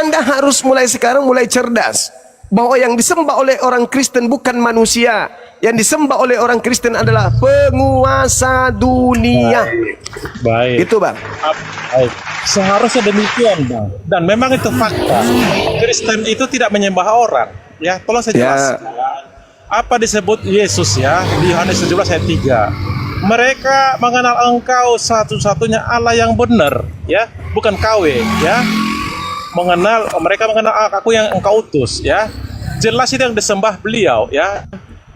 Anda harus mulai sekarang mulai cerdas. Bahwa yang disembah oleh orang Kristen bukan manusia. Yang disembah oleh orang Kristen adalah penguasa dunia. Baik. Gitu Bang. Baik. Seharusnya demikian, Bang. Dan memang itu fakta. Kristen itu tidak menyembah orang. Ya, tolong saya jelaskan. Apa disebut Yesus ya di Yohanes 17 ayat 3. Mereka mengenal engkau satu-satunya Allah yang benar, ya, bukan KW, ya. Mereka mengenal aku yang engkau utus, ya. Jelas itu yang disembah beliau, ya.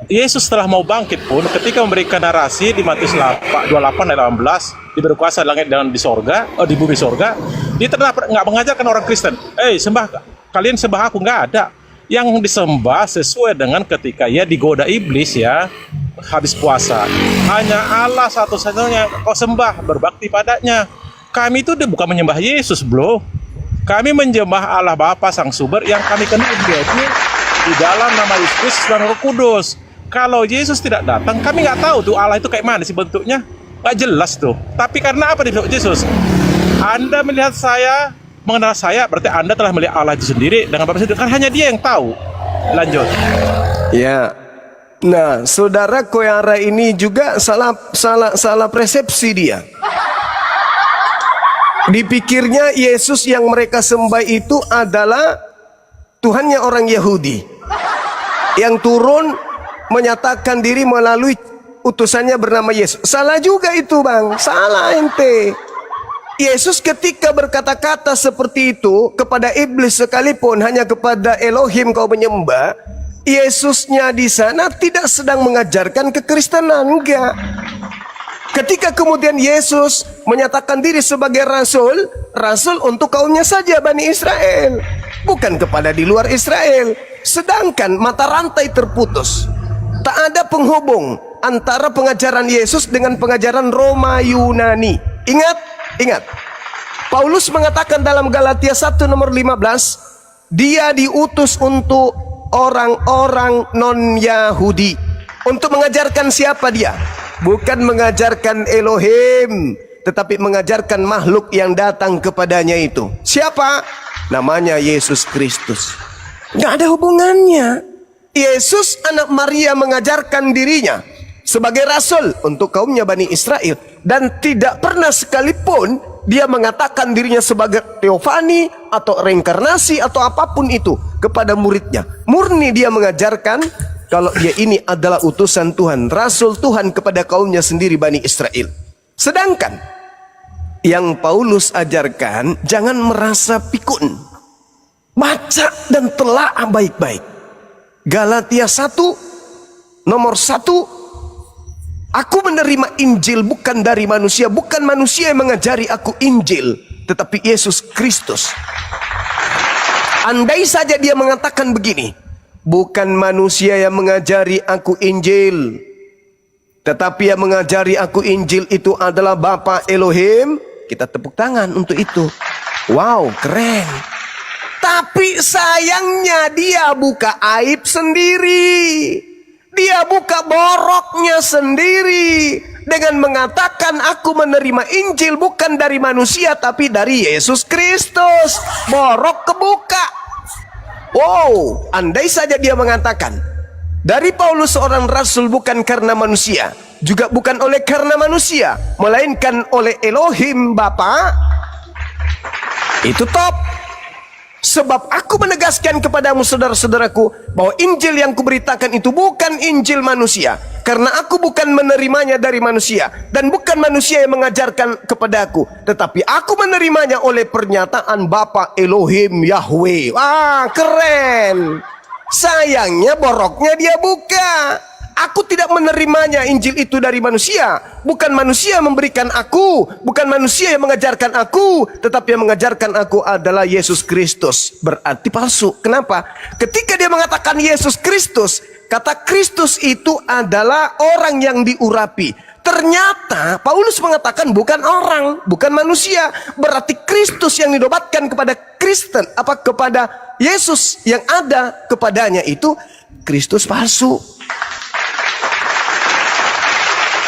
Yesus setelah mau bangkit pun ketika memberikan narasi di Matius 28 ayat 18, diberi kuasa langit dan di sorga, di bumi sorga, dia tetap nggak mengajarkan orang Kristen, kalian sembah aku, nggak ada. Yang disembah sesuai dengan ketika ia digoda iblis, ya, habis puasa. Hanya Allah satu-satunya kau sembah, berbakti padanya. Kami itu bukan menyembah Yesus, bro. Kami menyembah Allah Bapa Sang Sumber yang kami kenal yaitu di dalam nama Yesus dan Roh Kudus. Kalau Yesus tidak datang, kami nggak tahu tuh Allah itu kayak mana sih bentuknya, nggak jelas tuh. Tapi karena apa disebut Yesus? Anda melihat saya, mengenal saya, berarti Anda telah melihat Allah itu sendiri dengan Bapa sendiri. Kan hanya Dia yang tahu. Lanjut. Ya. Nah, saudara Koyara ini juga salah persepsi dia. Dipikirnya Yesus yang mereka sembah itu adalah Tuhannya orang Yahudi yang turun menyatakan diri melalui utusannya bernama Yesus. Salah juga itu Bang, salah ente. Yesus ketika berkata-kata seperti itu kepada iblis sekalipun, hanya kepada Elohim kau menyembah, Yesusnya di sana tidak sedang mengajarkan kekristenan, enggak. Ketika kemudian Yesus menyatakan diri sebagai rasul untuk kaumnya saja Bani Israel, bukan kepada di luar Israel. Sedangkan mata rantai terputus. Tak ada penghubung antara pengajaran Yesus dengan pengajaran Roma Yunani. Ingat. Paulus mengatakan dalam Galatia 1 nomor 15, dia diutus untuk orang-orang non-Yahudi. Untuk mengajarkan siapa dia? Bukan mengajarkan Elohim, tetapi mengajarkan makhluk yang datang kepadanya itu. Siapa? Namanya Yesus Kristus. Nggak ada hubungannya. Yesus anak Maria mengajarkan dirinya sebagai rasul untuk kaumnya Bani Israel. Dan tidak pernah sekalipun dia mengatakan dirinya sebagai teofani atau reinkarnasi atau apapun itu kepada muridnya. Murni dia mengajarkan kalau dia ini adalah utusan Tuhan, rasul Tuhan kepada kaumnya sendiri Bani Israel. Sedangkan yang Paulus ajarkan, jangan merasa pikun. Baca dan telaah baik-baik. Galatia 1 nomor 1, aku menerima Injil bukan dari manusia, bukan manusia yang mengajari aku Injil, tetapi Yesus Kristus. Andai saja dia mengatakan begini, bukan manusia yang mengajari aku Injil, tetapi yang mengajari aku Injil itu adalah Bapa Elohim, kita tepuk tangan untuk itu. Wow, keren. Tapi sayangnya dia buka aib sendiri. Dia buka boroknya sendiri dengan mengatakan aku menerima Injil bukan dari manusia tapi dari Yesus Kristus. Borok kebuka. Wow, andai saja dia mengatakan dari Paulus seorang rasul bukan karena manusia, juga bukan oleh karena manusia, melainkan oleh Elohim Bapa, itu top. Sebab aku menegaskan kepadamu saudara-saudaraku bahwa Injil yang kuberitakan itu bukan Injil manusia, karena aku bukan menerimanya dari manusia dan bukan manusia yang mengajarkan kepadaku, tetapi aku menerimanya oleh pernyataan Bapa Elohim Yahweh. Wah, keren. Sayangnya boroknya dia buka. Aku tidak menerimanya Injil itu dari manusia. Bukan manusia yang memberikan aku, bukan manusia yang mengajarkan aku, tetapi yang mengajarkan aku adalah Yesus Kristus. Berarti palsu. Kenapa? Ketika dia mengatakan Yesus Kristus, kata Kristus itu adalah orang yang diurapi. Ternyata Paulus mengatakan bukan orang, bukan manusia. Berarti Kristus yang dinobatkan kepada Kristen, kepada Yesus yang ada kepadanya itu Kristus palsu.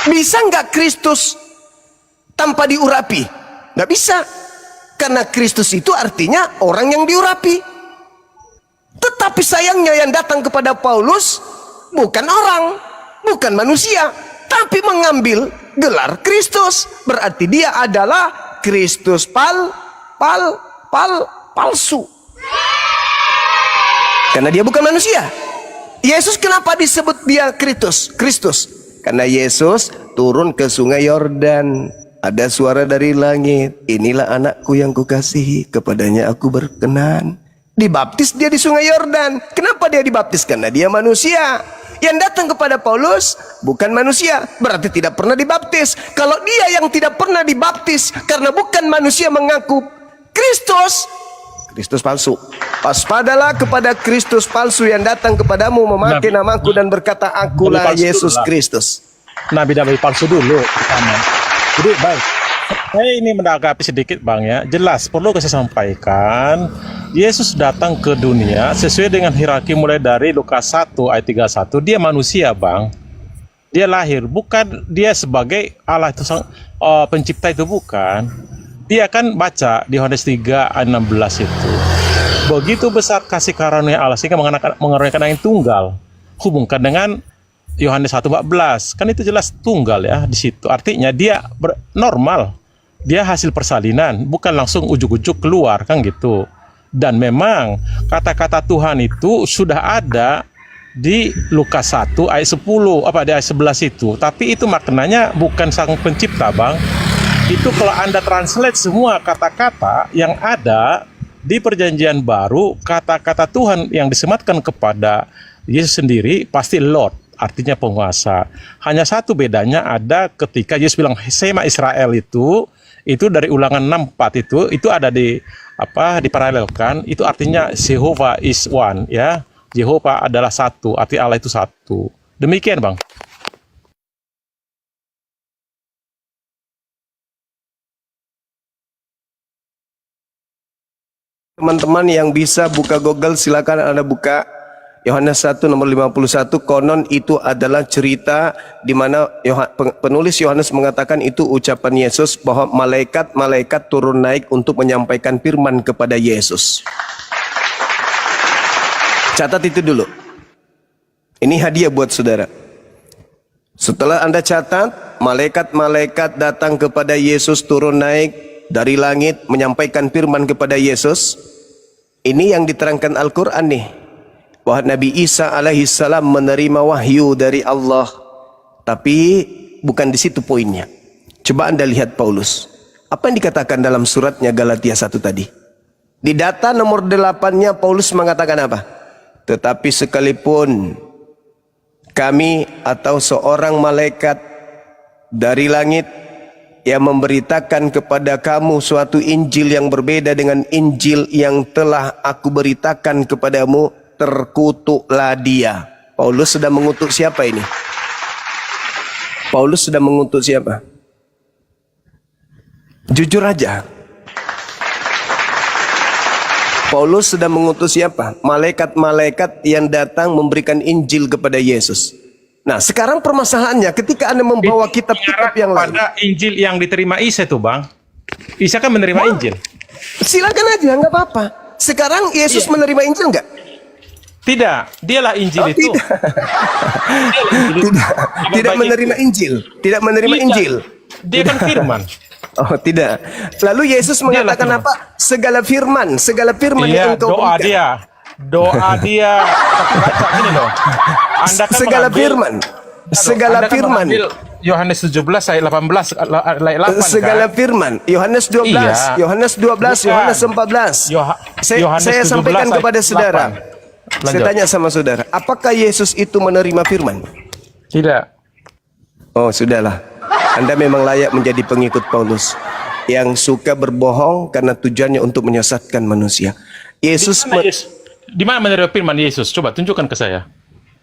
Bisa nggak Kristus tanpa diurapi? Nggak bisa. Karena Kristus itu artinya orang yang diurapi. Tetapi sayangnya yang datang kepada Paulus bukan orang, bukan manusia, tapi mengambil gelar Kristus. Berarti dia adalah Kristus palsu. Karena dia bukan manusia. Yesus kenapa disebut dia Kristus? Karena Yesus turun ke sungai Yordan. Ada suara dari langit, inilah anakku yang kukasihi, kepadanya aku berkenan. Dibaptis dia di sungai Yordan. Kenapa dia dibaptis? Karena dia manusia. Yang datang kepada Paulus bukan manusia, berarti tidak pernah dibaptis. Kalau dia yang tidak pernah dibaptis karena bukan manusia mengaku Kristus palsu. Waspadalah kepada Kristus palsu yang datang kepadamu memakai namaku dan berkata, akulah Yesus Kristus. Nabi palsu dulu pertama. Jadi baik, saya ini menanggapi sedikit Bang ya. Jelas perlu saya sampaikan, Yesus datang ke dunia sesuai dengan hierarki mulai dari Lukas 1 ayat 31. Dia manusia Bang. Dia lahir, bukan dia sebagai Allah itu pencipta itu bukan. Dia kan baca di Yohanes 3 ayat 16 itu. Begitu besar kasih karunia Allah sehingga mengaruniakan yang tunggal. Hubungkan dengan Yohanes 1:14, kan itu jelas tunggal ya di situ. Artinya dia normal, dia hasil persalinan, bukan langsung ujuk-ujuk keluar kan gitu. Dan memang kata-kata Tuhan itu sudah ada di Lukas 1 ayat 10 di ayat 11 itu. Tapi itu maknanya bukan sang pencipta Bang. Itu kalau Anda translate semua kata-kata yang ada di Perjanjian Baru, kata-kata Tuhan yang disematkan kepada Yesus sendiri pasti Lord. Artinya penguasa. Hanya satu bedanya ada ketika Yesus bilang Shema Israel itu dari Ulangan 6:4 itu ada diparalelkan, itu artinya Jehovah is one ya. Jehovah adalah satu, arti Allah itu satu. Demikian Bang. Teman-teman yang bisa buka Google silakan Anda buka Yohanes 1 nomor 51. Konon itu adalah cerita di mana penulis Yohanes mengatakan itu ucapan Yesus bahwa malaikat-malaikat turun naik untuk menyampaikan firman kepada Yesus. Catat itu dulu. Ini hadiah buat saudara. Setelah Anda catat, malaikat-malaikat datang kepada Yesus, turun naik dari langit menyampaikan firman kepada Yesus. Ini yang diterangkan Al-Quran nih, bahwa Nabi Isa alaihissalam menerima wahyu dari Allah. Tapi bukan di situ poinnya. Coba Anda lihat Paulus. Apa yang dikatakan dalam suratnya Galatia 1 tadi? Di data nomor 8-nya Paulus mengatakan apa? Tetapi sekalipun kami atau seorang malaikat dari langit yang memberitakan kepada kamu suatu Injil yang berbeda dengan Injil yang telah aku beritakan kepadamu, terkutuklah dia. Paulus sedang mengutuk siapa ini? Paulus sedang mengutuk siapa? Jujur aja. Paulus sedang mengutus siapa? Malaikat-malaikat yang datang memberikan Injil kepada Yesus. Nah, sekarang permasalahannya ketika Anda membawa kitab-kitab yang lain. Pada Injil yang diterima Isa itu Bang. Isa kan menerima Injil. Silakan aja, nggak apa-apa. Sekarang Yesus menerima Injil nggak? Tidak, dialah Injil itu. Tidak menerima Injil. Tidak menerima Injil. Dia kan firman. Oh, tidak. Lalu Yesus mengatakan apa? Segala firman yang engkau berikan. Doa dia. Baca gini loh. Anda kan segala firman. Yohanes 17 ayat 18 ayat 8 segala firman. Yohanes 12, iya. Yohanes 12, Yohanes 14. Saya sampaikan kepada saudara. Saya tanya sama saudara, apakah Yesus itu menerima firman? Tidak. Oh, sudahlah. Anda memang layak menjadi pengikut Paulus yang suka berbohong karena tujuannya untuk menyesatkan manusia. Di mana menerima firman Yesus? Coba tunjukkan ke saya.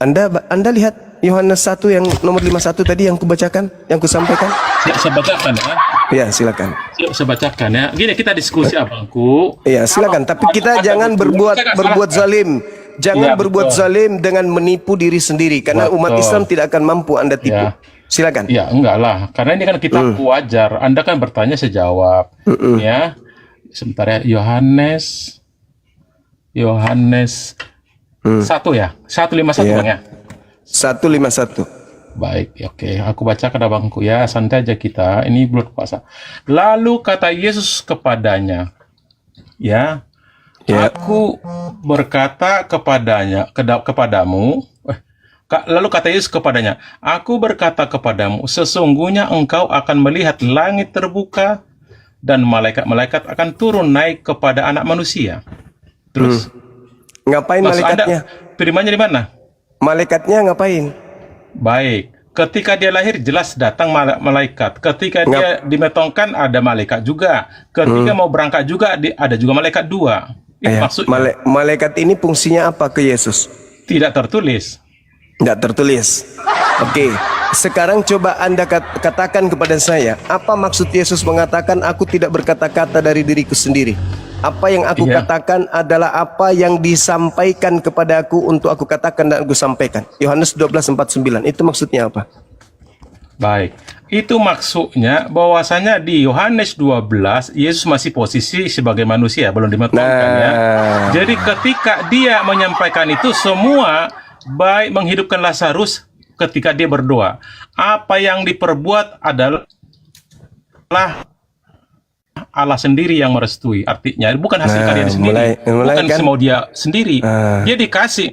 Anda lihat Yohanes 1 yang nomor 51 tadi yang kubacakan, yang kusampaikan? Ya, saya bacakan ya. Ya, silakan. Saya bacakan ya. Gini, kita diskusi abangku. Iya, silakan. Tapi kita jangan berbuat zalim. Jangan berbuat zalim dengan menipu diri sendiri, karena umat Islam tidak akan mampu Anda tipu. Ya. Silakan. Ya, enggak lah. Karena ini kan kita wajar. Anda kan bertanya sejawab. Ya. sebentar ya, Yohanes 1 ya, 151 Iya. Bang ya. 151. Baik, oke. Aku bacakan abangku ya, santai aja kita. Ini bulan puasa. Lalu kata Yesus kepadanya, ya, Ya. aku berkata kepadamu, lalu kata Yesus kepadanya, aku berkata kepadamu, sesungguhnya engkau akan melihat langit terbuka dan malaikat-malaikat akan turun naik kepada anak manusia. Terus, Ngapain maksud malaikatnya? Anda, firmannya di mana? Malaikatnya ngapain? Baik, ketika dia lahir jelas datang malaikat. Ketika dia dimetongkan ada malaikat juga. Ketika mau berangkat juga ada juga malaikat dua. Itu Ya, maksudnya. malaikat ini fungsinya apa ke Yesus? Tidak tertulis. Tidak tertulis. Oke, sekarang coba Anda katakan kepada saya, apa maksud Yesus mengatakan aku tidak berkata-kata dari diriku sendiri? Apa yang aku Iya. katakan adalah apa yang disampaikan kepada aku untuk aku katakan dan aku sampaikan. Yohanes 12:49. Itu maksudnya apa? Baik, itu maksudnya bahwasanya di Yohanes 12 Yesus masih posisi sebagai manusia, belum dimetongkan ya. Jadi ketika dia menyampaikan itu semua, baik menghidupkan Lazarus ketika dia berdoa, apa yang diperbuat adalah Allah sendiri yang merestui. Artinya bukan hasil karya dia sendiri, mulai bukan kan? semau dia sendiri. Dia dikasih.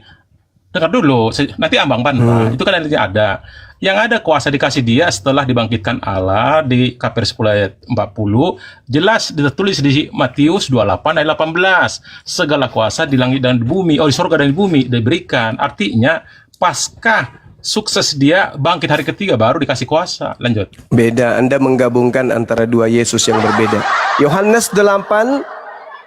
Dengar dulu, nanti abang bantah. Itu kan nanti ada. Yang ada kuasa dikasih dia setelah dibangkitkan Allah di Kaper 10 ayat 40. Jelas ditulis di Matius 28 ayat 18. Segala kuasa di langit dan di bumi, di surga dan di bumi diberikan. Artinya pasca sukses dia bangkit hari ketiga baru dikasih kuasa. Lanjut. Beda, Anda menggabungkan antara dua Yesus yang berbeda. Yohanes 8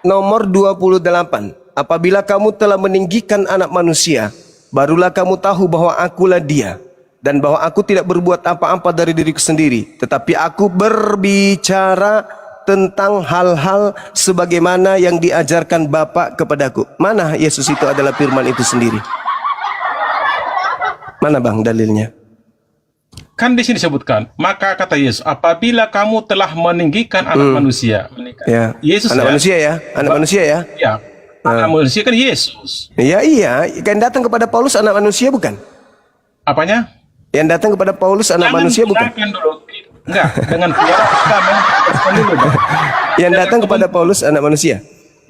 nomor 28. Apabila kamu telah meninggikan anak manusia, barulah kamu tahu bahwa akulah dia, dan bahwa aku tidak berbuat apa-apa dari diriku sendiri, tetapi aku berbicara tentang hal-hal sebagaimana yang diajarkan Bapa kepadaku. Mana Yesus itu adalah firman itu sendiri? Mana bang dalilnya? Kan di sini disebutkan, maka kata Yesus, apabila kamu telah meninggikan anak manusia, Ya, Yesus anak ya, manusia ya, anak manusia ya. ya, anak manusia kan Yesus. Iya, iya, kan datang kepada Paulus anak manusia bukan? Apanya? Yang datang kepada Paulus anak manusia bukan? Jangan dulu. Enggak, dengan piara kita mainkan dulu. Bang. Yang datang kepada Paulus anak manusia.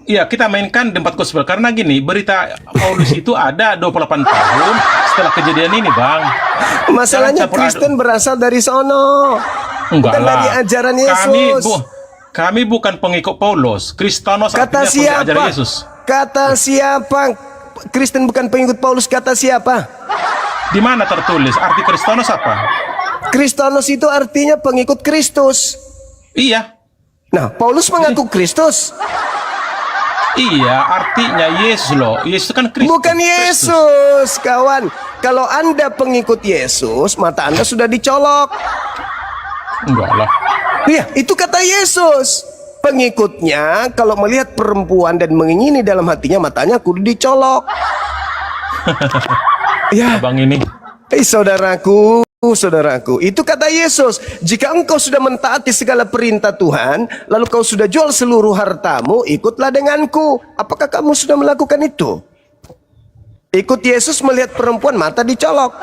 Iya, kita mainkan di 4 gospel karena gini, berita Paulus itu ada 28 tahun setelah kejadian ini, Bang. Masalahnya Jangan campur Kristen berasal dari sono. Enggak Bukan lah. dari ajaran Yesus. Kami bukan pengikut Paulus. Kristanos Kata artinya pengikut ajaran siapa? Yesus. Kata siapa? Kristen bukan pengikut Paulus, kata siapa? Di mana tertulis arti Kristanos apa? Kristanos itu artinya pengikut Kristus. Iya. Nah, Paulus mengaku Kristus. Iya, artinya Yesus loh. Yesus kan Kristus. Bukan Yesus, kawan. Kalau Anda pengikut Yesus, mata Anda sudah dicolok. Enggak lah. Iya, itu kata Yesus. Pengikutnya kalau melihat perempuan dan mengingini dalam hatinya, matanya kudu dicolok. Ya, Abang ini. saudaraku, saudaraku, itu kata Yesus. Jika engkau sudah mentaati segala perintah Tuhan, lalu kau sudah jual seluruh hartamu, ikutlah denganku. Apakah kamu sudah melakukan itu? Ikut Yesus melihat perempuan, mata dicolok.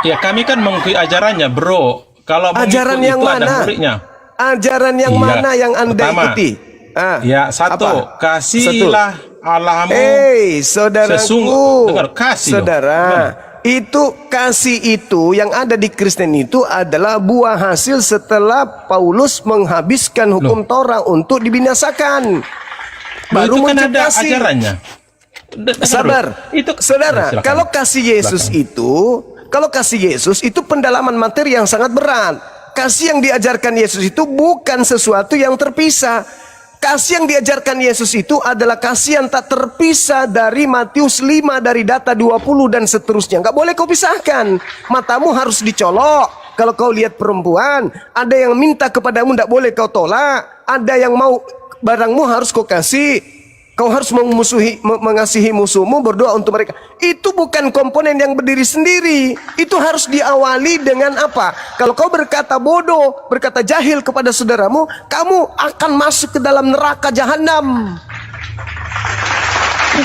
Ya, kami kan mengikuti ajarannya, bro. Kalau Ajaran mengikut yang itu ada mana? muridnya. Ajaran yang Iya. mana yang Anda Pertama, ikuti? Ya, satu, apa? kasihlah Allahmu. Saudaraku, Dengar, kasih loh. saudara, itu kasih itu yang ada di Kristen itu adalah buah hasil setelah Paulus menghabiskan hukum Torah untuk dibinasakan. Baru itu kan muncul ada kasih. ajarannya. Sabar, Itu saudara. silakan. Kalau kasih Yesus itu pendalaman materi yang sangat berat. Kasih yang diajarkan Yesus itu bukan sesuatu yang terpisah. Kasih yang diajarkan Yesus itu adalah kasih yang tak terpisah dari Matius 5, dari data 20 dan seterusnya. Nggak boleh kau pisahkan. Matamu harus dicolok. Kalau kau lihat perempuan, ada yang minta kepadamu, nggak boleh kau tolak. Ada yang mau barangmu harus kau kasih. Kau harus mengasihi musuhmu, berdoa untuk mereka. Itu bukan komponen yang berdiri sendiri. Itu harus diawali dengan apa? Kalau kau berkata bodoh, berkata jahil kepada saudaramu, kamu akan masuk ke dalam neraka jahanam.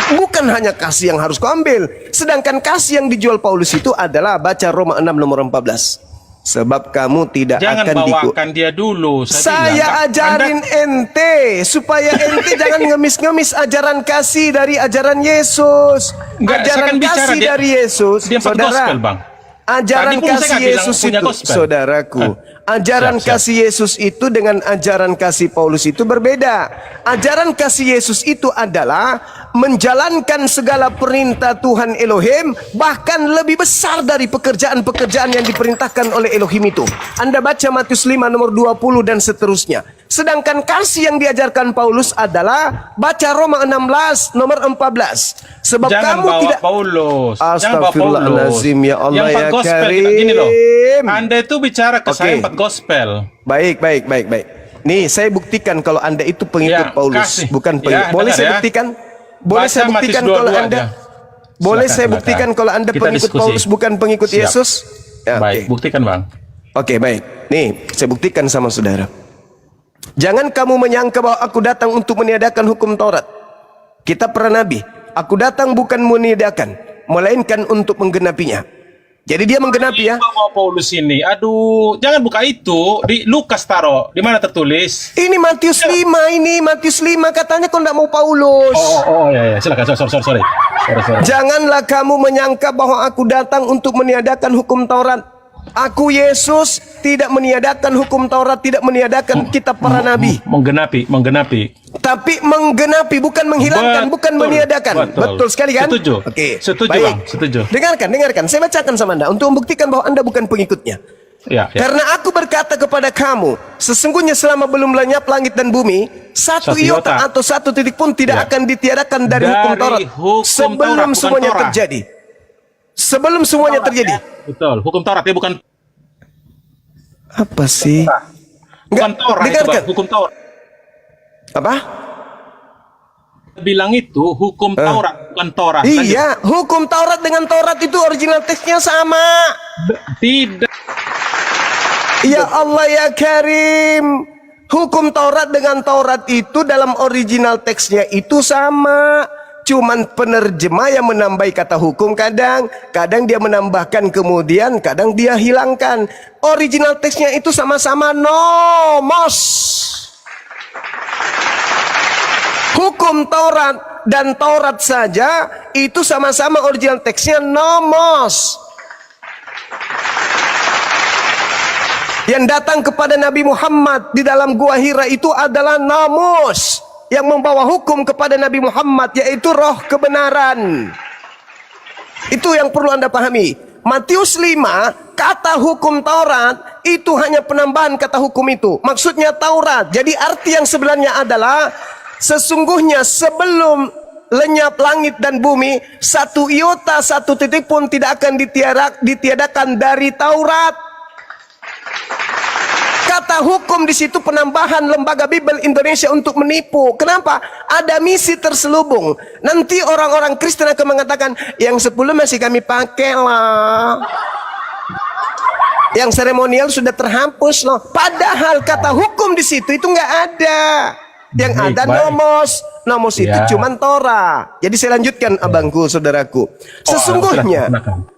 Bukan hanya kasih yang harus kau ambil. Sedangkan kasih yang dijual Paulus itu adalah baca Roma 6 nomor 14. Sebab kamu tidak Jangan akan bawakan dia dulu. Saya ajarin ente supaya ente jangan ngemis-ngemis ajaran kasih dari ajaran Yesus. Enggak, saya Ajaran kan bicara kasih dia- dari Yesus, dia empat saudara. gospel, Bang. Ajaran Tadi pun saya kasih nggak bilang Yesus punya itu, gospel. saudaraku. Ajaran Siap, siap. kasih Yesus itu dengan ajaran kasih Paulus itu berbeda. Ajaran kasih Yesus itu adalah menjalankan segala perintah Tuhan Elohim, bahkan lebih besar dari pekerjaan-pekerjaan yang diperintahkan oleh Elohim itu. Anda baca Matius 5 nomor 20 dan seterusnya. Sedangkan kasih yang diajarkan Paulus adalah baca Roma 16 nomor 14. Sebab Jangan kamu bawa tidak Paulus. Jangan bawa Paulus. Astagfirullahalazim, ya Allah, yang ya empat gospel, Karim. gini loh. Anda itu bicara ke Oke. saya empat gospel. Baik. Nih, saya buktikan kalau Anda itu pengikut Ya, Paulus, kasih. bukan pengikut. Ya, Boleh dengar saya ya. buktikan? Boleh Baca saya buktikan Matius kalau 22 Anda aja. Boleh Silakan, saya buktikan silakan. kalau Anda Kita pengikut diskusi. Paulus bukan pengikut Siap. Yesus? Ya, Baik, oke. buktikan, Bang. Oke, baik. Nih, saya buktikan sama saudara. Jangan kamu menyangka bahwa aku datang untuk meniadakan hukum Taurat, kitab para nabi. Aku datang bukan meniadakan, melainkan untuk menggenapinya. Jadi dia menggenapi ya. Bawa Paulus ini. Aduh, jangan buka itu. Di Lukas taro. Di mana tertulis? Ini Matius 5 ini, Matius 5 katanya kau tidak mau Paulus. Oh, ya. Silakan. Sorry. Janganlah kamu menyangka bahwa aku datang untuk meniadakan hukum Taurat. Aku Yesus tidak meniadakan hukum Taurat, tidak meniadakan kitab para nabi. Menggenapi. Tapi menggenapi, bukan menghilangkan, bukan meniadakan. Betul sekali kan? Setuju. Oke. Setuju, baik. Bang. Setuju. Dengarkan. Saya bacakan sama Anda untuk membuktikan bahwa Anda bukan pengikutnya. Ya. Karena aku berkata kepada kamu, sesungguhnya selama belum lenyap langit dan bumi, satu Satu iota iota atau satu titik pun tidak Ya. akan ditiadakan dari Dari hukum Taurat hukum sebelum Taurat, bukan semuanya Torah. terjadi. Sebelum semuanya terjadi. Betul. Hukum Taurat ya, bukan Apa sih? bukan Torah itu, dengarkan. Bang. Hukum Taurat. Apa? Bilang itu hukum Taurat, bukan Torah. Iya, hukum Taurat dengan Taurat itu original teksnya sama. Tidak. Ya Allah ya Karim. Hukum Taurat dengan Taurat itu dalam original teksnya itu sama. Cuman penerjemah yang menambah kata hukum kadang dia menambahkan kemudian kadang dia hilangkan. Original teksnya itu sama-sama nomos. Hukum Taurat dan Taurat saja itu sama-sama original teksnya nomos. Yang datang kepada Nabi Muhammad di dalam gua Hira itu adalah namus. Yang membawa hukum kepada Nabi Muhammad yaitu roh kebenaran. Itu yang perlu Anda pahami. Matius 5, kata hukum Taurat itu hanya penambahan kata hukum itu. Maksudnya Taurat. Jadi arti yang sebenarnya adalah sesungguhnya sebelum lenyap langit dan bumi, satu iota, satu titik pun tidak akan ditiadakan dari Taurat. Kata hukum di situ penambahan lembaga Bible Indonesia untuk menipu. Kenapa? Ada misi terselubung. Nanti orang-orang Kristen akan mengatakan, yang 10 masih kami pakai lah. Yang seremonial sudah terhapus loh. Padahal kata hukum di situ itu nggak ada. Yang ada nomos itu cuman Torah. Jadi saya lanjutkan abangku, saudaraku. Sesungguhnya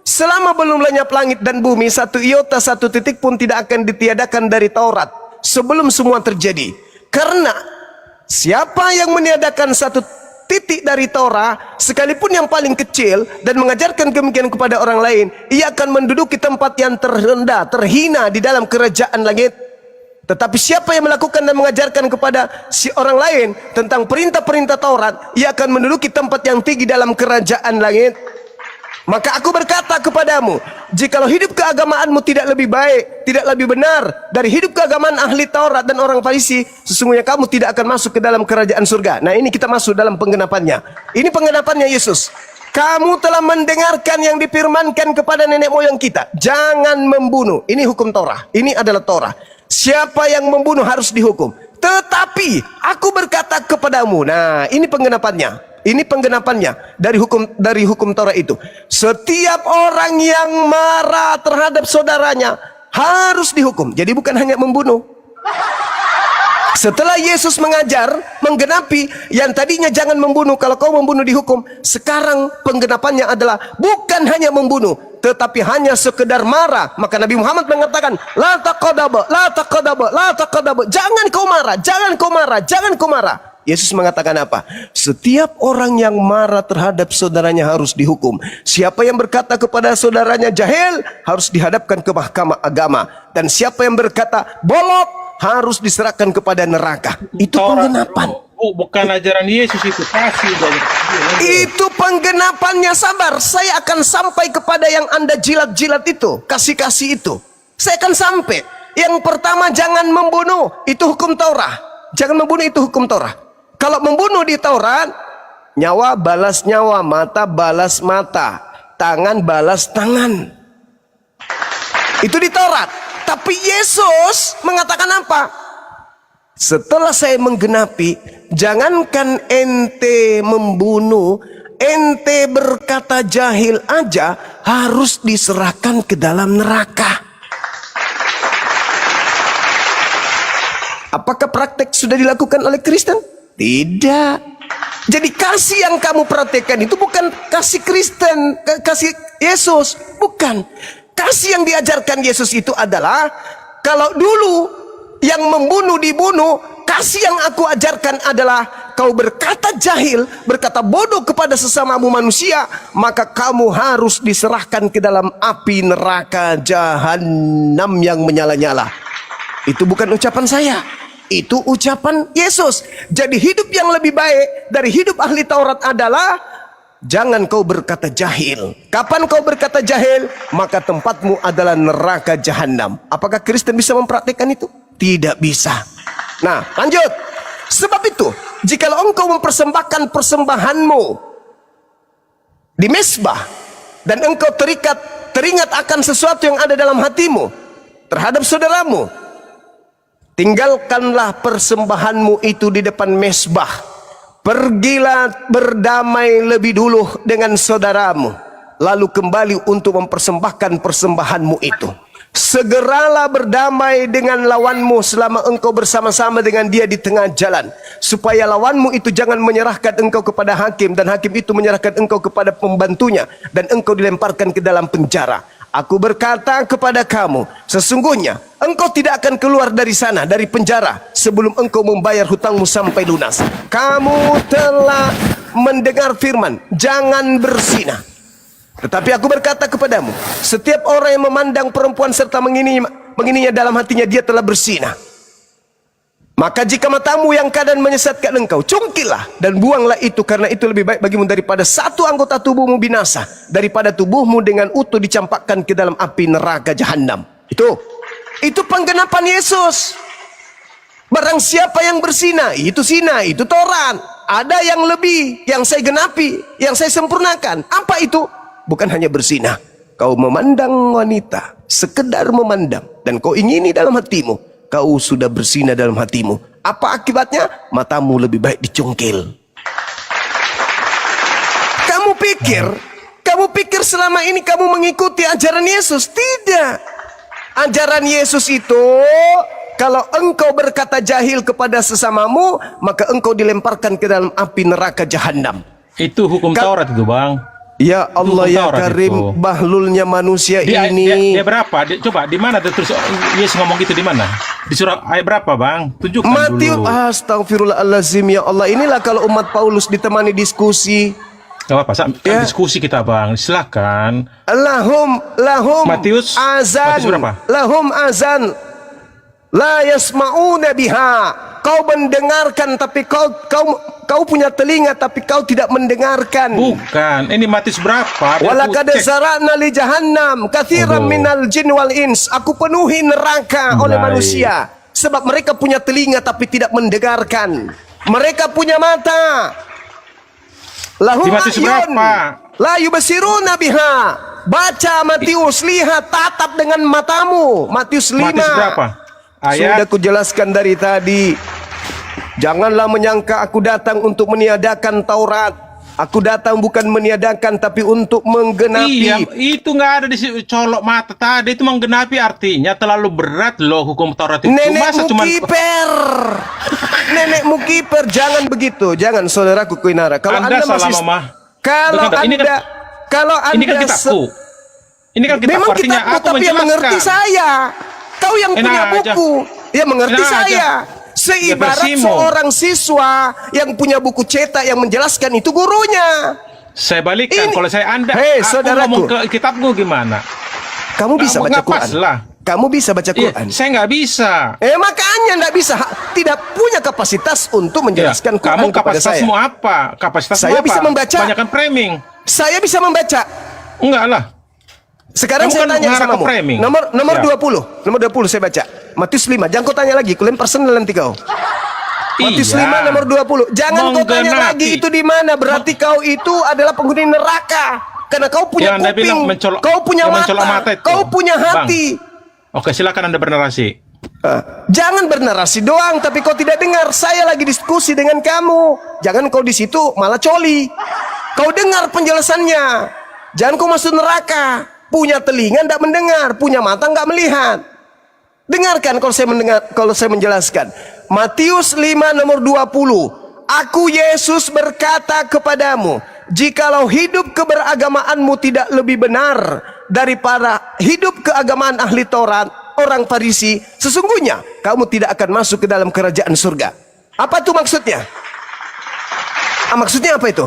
selama belum lenyap langit dan bumi, satu iota, satu titik pun tidak akan ditiadakan dari Taurat sebelum semua terjadi. Karena siapa yang meniadakan satu titik dari Torah, sekalipun yang paling kecil, dan mengajarkan demikian kepada orang lain, ia akan menduduki tempat yang terendah, terhina di dalam kerajaan langit. Tetapi siapa yang melakukan dan mengajarkan kepada si orang lain tentang perintah-perintah Taurat, ia akan menduduki tempat yang tinggi dalam kerajaan langit. Maka aku berkata kepadamu, jikalau hidup keagamaanmu tidak lebih baik, tidak lebih benar dari hidup keagamaan ahli Taurat dan orang Farisi, sesungguhnya kamu tidak akan masuk ke dalam kerajaan surga. Nah, ini kita masuk dalam penggenapannya. Ini penggenapannya Yesus. Kamu telah mendengarkan yang difirmankan kepada nenek moyang kita, jangan membunuh. Ini hukum Torah. Ini adalah Torah. Siapa yang membunuh harus dihukum. Tetapi aku berkata kepadamu. Nah, ini penggenapannya. Ini penggenapannya dari hukum Taurat itu. Setiap orang yang marah terhadap saudaranya harus dihukum. Jadi bukan hanya membunuh. Setelah Yesus mengajar, menggenapi yang tadinya jangan membunuh, kalau kau membunuh dihukum. Sekarang penggenapannya adalah bukan hanya membunuh, tetapi hanya sekedar marah. Maka Nabi Muhammad mengatakan, la taqadaba, la taqadaba, la taqadaba. Jangan kau marah, jangan kau marah, jangan kau marah. Yesus mengatakan apa? Setiap orang yang marah terhadap saudaranya harus dihukum. Siapa yang berkata kepada saudaranya jahil harus dihadapkan ke mahkamah agama. Dan siapa yang berkata bolok harus diserahkan kepada neraka. Itu penggenapan. Bukan ajaran Yesus itu, kasih. Itu penggenapannya. Sabar, saya akan sampai kepada yang Anda jilat-jilat itu, kasih-kasih itu. Saya akan sampai. Yang pertama, jangan membunuh, itu hukum Taurat. Jangan membunuh, itu hukum Taurat. Kalau membunuh di Taurat, nyawa balas nyawa, mata balas mata, tangan balas tangan. Itu di Taurat. Tapi Yesus mengatakan apa? Setelah saya menggenapi, jangankan ente membunuh, ente berkata jahil aja harus diserahkan ke dalam neraka. Apakah praktek sudah dilakukan oleh Kristen? Tidak. Jadi kasih yang kamu praktekkan itu bukan kasih Kristen, kasih Yesus, bukan. Kasih yang diajarkan Yesus itu adalah, kalau dulu yang membunuh dibunuh, kasih yang aku ajarkan adalah kau berkata jahil, berkata bodoh kepada sesamamu manusia, maka kamu harus diserahkan ke dalam api neraka jahanam yang menyala-nyala. Itu bukan ucapan saya, itu ucapan Yesus. Jadi hidup yang lebih baik dari hidup ahli Taurat adalah jangan kau berkata jahil. Kapan kau berkata jahil, maka tempatmu adalah neraka jahanam. Apakah Kristen bisa mempraktikkan itu? Tidak bisa. Nah, lanjut. Sebab itu, jikalau engkau mempersembahkan persembahanmu di mezbah dan engkau teringat akan sesuatu yang ada dalam hatimu terhadap saudaramu, tinggalkanlah persembahanmu itu di depan mezbah. Pergilah berdamai lebih dulu dengan saudaramu, lalu kembali untuk mempersembahkan persembahanmu itu. Segeralah berdamai dengan lawanmu selama engkau bersama-sama dengan dia di tengah jalan, supaya lawanmu itu jangan menyerahkan engkau kepada hakim, dan hakim itu menyerahkan engkau kepada pembantunya, dan engkau dilemparkan ke dalam penjara. Aku berkata kepada kamu, sesungguhnya engkau tidak akan keluar dari sana, dari penjara, sebelum engkau membayar hutangmu sampai lunas. Kamu telah mendengar firman, jangan berzina. Tetapi aku berkata kepadamu, setiap orang yang memandang perempuan serta mengininya dalam hatinya, dia telah berzina. Maka jika matamu yang kadang menyesatkan engkau, cungkillah dan buanglah itu, karena itu lebih baik bagimu daripada satu anggota tubuhmu binasa, daripada tubuhmu dengan utuh dicampakkan ke dalam api neraka jahanam. Itu penggenapan Yesus. Barang siapa yang berzina, itu zina, itu Taurat. Ada yang lebih, yang saya genapi, yang saya sempurnakan. Apa itu? Bukan hanya berzina. Kau memandang wanita, sekedar memandang, dan kau ingini dalam hatimu, kau sudah berzina dalam hatimu. Apa akibatnya? Matamu lebih baik dicungkil. Kamu pikir selama ini kamu mengikuti ajaran Yesus? Tidak. Ajaran Yesus itu, kalau engkau berkata jahil kepada sesamamu, maka engkau dilemparkan ke dalam api neraka jahanam. Itu hukum Taurat itu, Bang. Ya Allah ya Karim, bahlulnya manusia ini. Dia berapa? Coba di mana terus Yesus ngomong gitu, di mana? Di surah ayat berapa, Bang? Tunjukkan Matius, dulu. Astagfirullahalazim ya Allah. Inilah kalau umat Paulus ditemani diskusi. Gak apa-apa, ya. Diskusi kita, Bang. Silakan. Lahum Matius azan. Matius berapa? Lahum azan. La yasma'una biha. Kau mendengarkan tapi kau punya telinga tapi kau tidak mendengarkan. Bukan. Ini Matius berapa? Walaqad zara'na li jahannam katsiran minal jin wal ins. Aku penuhi neraka oleh manusia sebab mereka punya telinga tapi tidak mendengarkan. Mereka punya mata. Lahum ayun la yubsiruna biha. Baca Matius, lihat, tatap dengan matamu. Matius 5. Matius berapa? Ayat. Sudah kujelaskan dari tadi. Janganlah menyangka aku datang untuk meniadakan Taurat. Aku datang bukan meniadakan tapi untuk menggenapi. Iya, itu nggak ada di colok mata tadi. Itu menggenapi artinya terlalu berat loh hukum Taurat itu. Masa Nenekmu cuman kiper. Nenekmu kiper, jangan begitu. Jangan saudaraku Koinara. Kalau Anda salah, masih Mama. kalau Bentar, ini Anda kalau ini kan Anda kitabku. Ini kan kitabku, memang artinya kitabmu aku tapi yang mengerti menjelaskan. saya. Kau yang Enak punya aja. buku. Ya mengerti Enak saya. aja. Seibarat Ya, versimu. seorang siswa yang punya buku cetak yang menjelaskan itu gurunya. Saya balikkan Ini- kalau saya Anda, Hei, aku saudaraku. ngomong ke kitabku gimana? Kamu bisa baca Nggak pas Quran. lah. Kamu bisa baca Iya, Quran. saya nggak bisa. Makanya nggak bisa, tidak punya kapasitas untuk menjelaskan Ya, Quran kamu kepada saya. kapasitasmu apa? Kapasitasmu Saya apa? bisa membaca. Banyakan framing. Saya bisa membaca. Enggak lah. Sekarang Kamu saya kan tanya mengarah sama ke framing. Nomor Ya. 20. Nomor 20 saya baca. Matius 5. Jangan kau tanya lagi, ku lempar sendal nanti kau. Matius Iya. 5 nomor 20. Jangan kau tanya Menggenapi. lagi itu di mana. Berarti kau itu adalah penghuni neraka. Karena kau punya Yang Anda kuping, bilang mencolok- kau punya yang mencolok mata, mata itu. kau punya Bang. hati. Oke, silakan Anda bernarasi. Jangan bernarasi doang, tapi kau tidak dengar. Saya lagi diskusi dengan kamu. Jangan kau di situ malah coli. Kau dengar penjelasannya. Jangan kau masuk neraka. Punya telinga tidak mendengar, punya mata nggak melihat. Dengarkan kalau saya mendengar, kalau saya menjelaskan. Matius 5 nomor 20. Aku Yesus berkata kepadamu, jikalau hidup keberagamaanmu tidak lebih benar daripada hidup keagamaan ahli Taurat, orang Farisi, sesungguhnya kamu tidak akan masuk ke dalam kerajaan surga. Apa itu maksudnya? Maksudnya apa itu?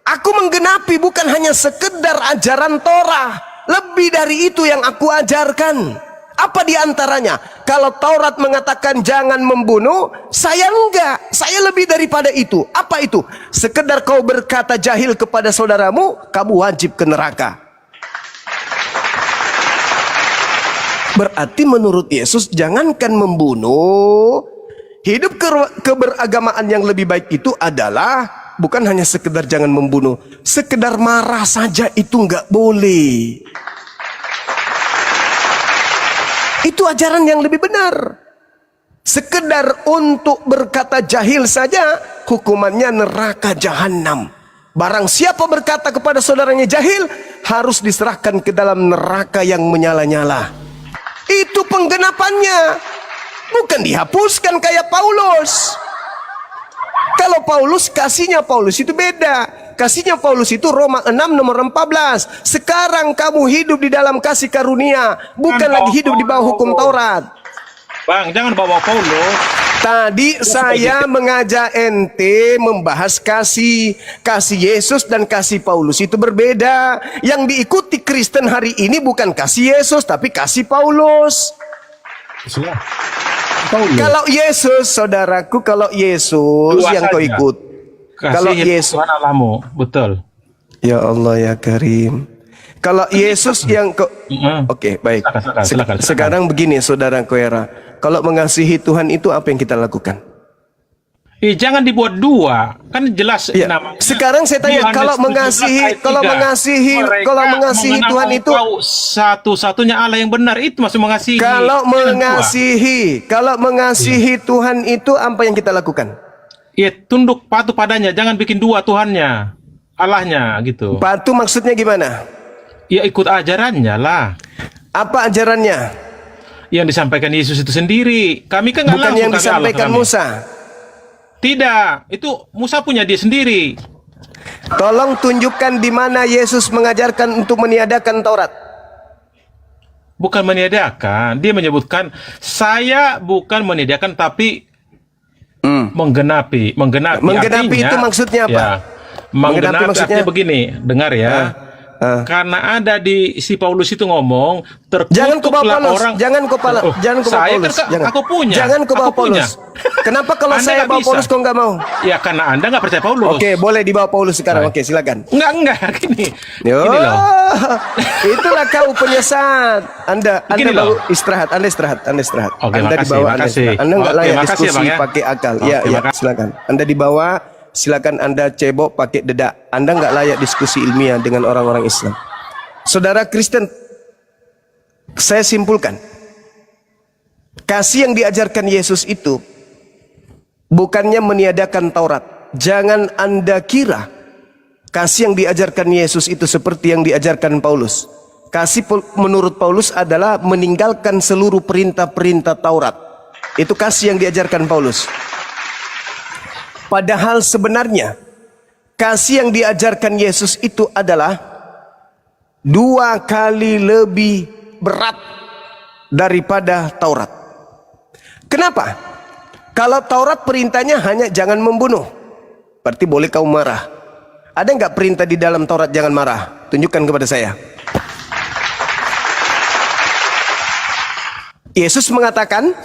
Aku menggenapi bukan hanya sekedar ajaran Torah. Lebih dari itu yang aku ajarkan. Apa di antaranya? Kalau Taurat mengatakan jangan membunuh, saya enggak. Saya lebih daripada itu. Apa itu? Sekedar kau berkata jahil kepada saudaramu, kamu wajib ke neraka. Berarti menurut Yesus jangankan membunuh. Hidup keberagamaan yang lebih baik itu adalah bukan hanya sekedar jangan membunuh. Sekedar marah saja itu enggak boleh. Itu ajaran yang lebih benar. Sekedar untuk berkata jahil saja, hukumannya neraka jahanam. Barang siapa berkata kepada saudaranya jahil, harus diserahkan ke dalam neraka yang menyala-nyala. Itu penggenapannya. Bukan dihapuskan kayak Paulus. Kalau Paulus, kasihnya Paulus itu beda. Kasihnya Paulus itu Roma 6 nomor 14. Sekarang kamu hidup di dalam kasih karunia, bukan lagi hidup di bawah hukum Taurat. Bang, jangan bawa Paulus. Tadi saya mengajak ente membahas kasih Yesus dan kasih Paulus itu berbeda. Yang diikuti Kristen hari ini bukan kasih Yesus tapi kasih Paulus. Paulus. Kalau Yesus, saudaraku, kalau Yesus Dua yang kau saja. ikut. Kalau Yesus, Tuhan Allahmu, betul. ya Allah ya Karim. Kalau Yesus yang kau, oke, baik. Silakan. Sekarang begini, saudara Koera. Kalau mengasihi Tuhan itu apa yang kita lakukan? Jangan dibuat dua, kan jelas Ya. namanya. Sekarang saya tanya, Yohanes kalau 17 mengasihi, ayat 3. kalau mengasihi Mereka Tuhan mengenal itu, Engkau satu-satunya Allah yang benar, itu masih mengasihi. kalau Jangan dua. mengasihi Tuhan itu apa yang kita lakukan? Ya, tunduk patuh padanya, jangan bikin dua Tuhannya, Allahnya gitu. Patuh maksudnya gimana? Ya ikut ajarannya lah, Apa ajarannya? yang disampaikan Yesus itu sendiri. Kami kan nggak Bukan langsung yang kasih Allah ke disampaikan kami. Musa. Tidak, itu Musa punya dia sendiri. Tolong tunjukkan di mana Yesus mengajarkan untuk meniadakan Taurat. Bukan meniadakan, dia menyebutkan saya bukan meniadakan tapi menggenapi. Menggenapi artinya, itu maksudnya apa? Ya, menggenapi maksudnya? artinya begini, dengar ya. Karena ada di si Paulus itu ngomong Jangan kau bawa terkutuklah Paulus, orang. jangan kau bawa Saya Paulus. kan Jangan. aku punya. Jangan kau bawa Aku punya. Paulus. Kenapa kalau Anda saya nggak bawa bisa. Paulus kau nggak mau? Ya karena Anda nggak percaya Paulus. Oke, boleh dibawa Paulus sekarang. Baik. Oke, silakan. Enggak gini. Yo, Gini loh. itulah kau penyesat. Anda Gini baru loh. istirahat. Anda istirahat. Oke, Anda makasih, dibawa. Anda makasih. istirahat. Anda nggak Oke, layak makasih ya, diskusi Bang, ya. pakai akal. Oke, Ya, makasih. silakan. Anda dibawa. Silakan Anda cebok pakai dedak. Anda nggak layak diskusi ilmiah dengan orang-orang Islam. Saudara Kristen, saya simpulkan, kasih yang diajarkan Yesus itu bukannya meniadakan Taurat. Jangan Anda kira kasih yang diajarkan Yesus itu seperti yang diajarkan Paulus. Kasih menurut Paulus adalah meninggalkan seluruh perintah-perintah Taurat. Itu kasih yang diajarkan Paulus. Padahal sebenarnya kasih yang diajarkan Yesus itu adalah 2 kali lebih berat daripada Taurat. Kenapa? Kalau Taurat perintahnya hanya jangan membunuh, berarti boleh kau marah. Ada nggak perintah di dalam Taurat jangan marah? Tunjukkan kepada saya. Yesus mengatakan